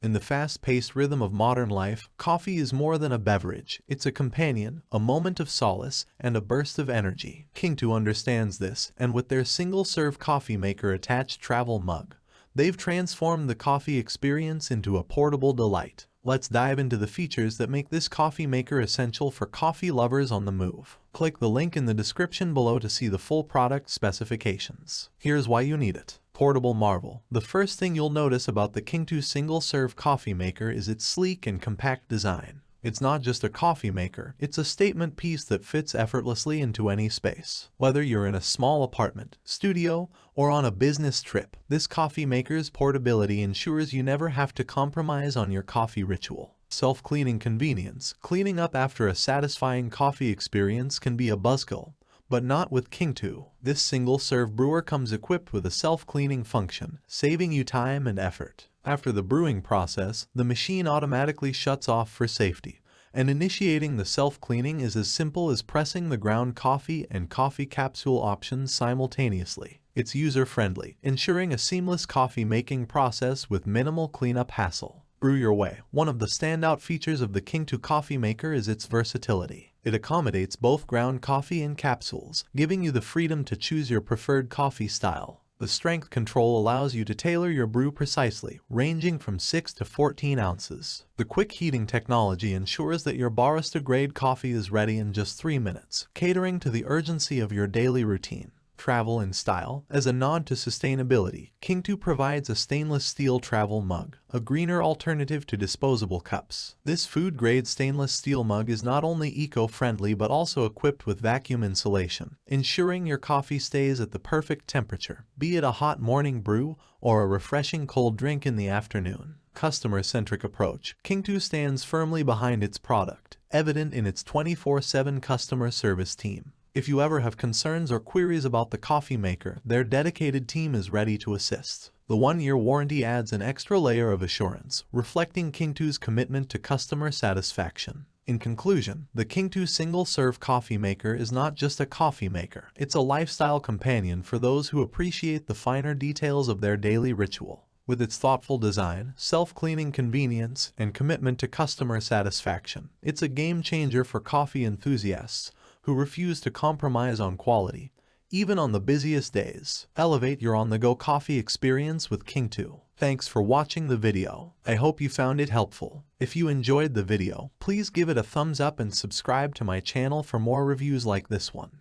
In the fast-paced rhythm of modern life, coffee is more than a beverage. It's a companion, a moment of solace, and a burst of energy. Kingtoo understands this, and with their single-serve coffee maker attached travel mug, they've transformed the coffee experience into a portable delight. Let's dive into the features that make this coffee maker essential for coffee lovers on the move. Click the link in the description below to see the full product specifications. Here's why you need it. Portable marvel. The first thing you'll notice about the Kingtoo single-serve coffee maker is its sleek and compact design. It's not just a coffee maker, it's a statement piece that fits effortlessly into any space. Whether you're in a small apartment, studio, or on a business trip, this coffee maker's portability ensures you never have to compromise on your coffee ritual. Self-cleaning convenience. Cleaning up after a satisfying coffee experience can be a buzzkill, but not with Kingtoo. This single-serve brewer comes equipped with a self-cleaning function, saving you time and effort. After the brewing process, the machine automatically shuts off for safety, and initiating the self-cleaning is as simple as pressing the ground coffee and coffee capsule options simultaneously. It's user-friendly, ensuring a seamless coffee-making process with minimal cleanup hassle. Brew your way. One of the standout features of the Kingtoo coffee maker is its versatility. It accommodates both ground coffee and capsules, giving you the freedom to choose your preferred coffee style. The strength control allows you to tailor your brew precisely, ranging from 6 to 14 ounces. The quick heating technology ensures that your barista-grade coffee is ready in just 3 minutes, catering to the urgency of your daily routine. Travel in style. As a nod to sustainability, Kingtoo provides a stainless steel travel mug, a greener alternative to disposable cups. This food-grade stainless steel mug is not only eco-friendly but also equipped with vacuum insulation, ensuring your coffee stays at the perfect temperature, be it a hot morning brew or a refreshing cold drink in the afternoon. Customer-centric approach. Kingtoo stands firmly behind its product, evident in its 24/7 customer service team. If you ever have concerns or queries about the coffee maker, their dedicated team is ready to assist. The 1-year warranty adds an extra layer of assurance, reflecting Kingtoo's commitment to customer satisfaction. In conclusion, the Kingtoo single-serve coffee maker is not just a coffee maker, it's a lifestyle companion for those who appreciate the finer details of their daily ritual. With its thoughtful design, self-cleaning convenience, and commitment to customer satisfaction, it's a game-changer for coffee enthusiasts who refuse to compromise on quality, even on the busiest days. Elevate your on-the-go coffee experience with Kingtoo. Thanks for watching the video. I hope you found it helpful. If you enjoyed the video, please give it a thumbs up and subscribe to my channel for more reviews like this one.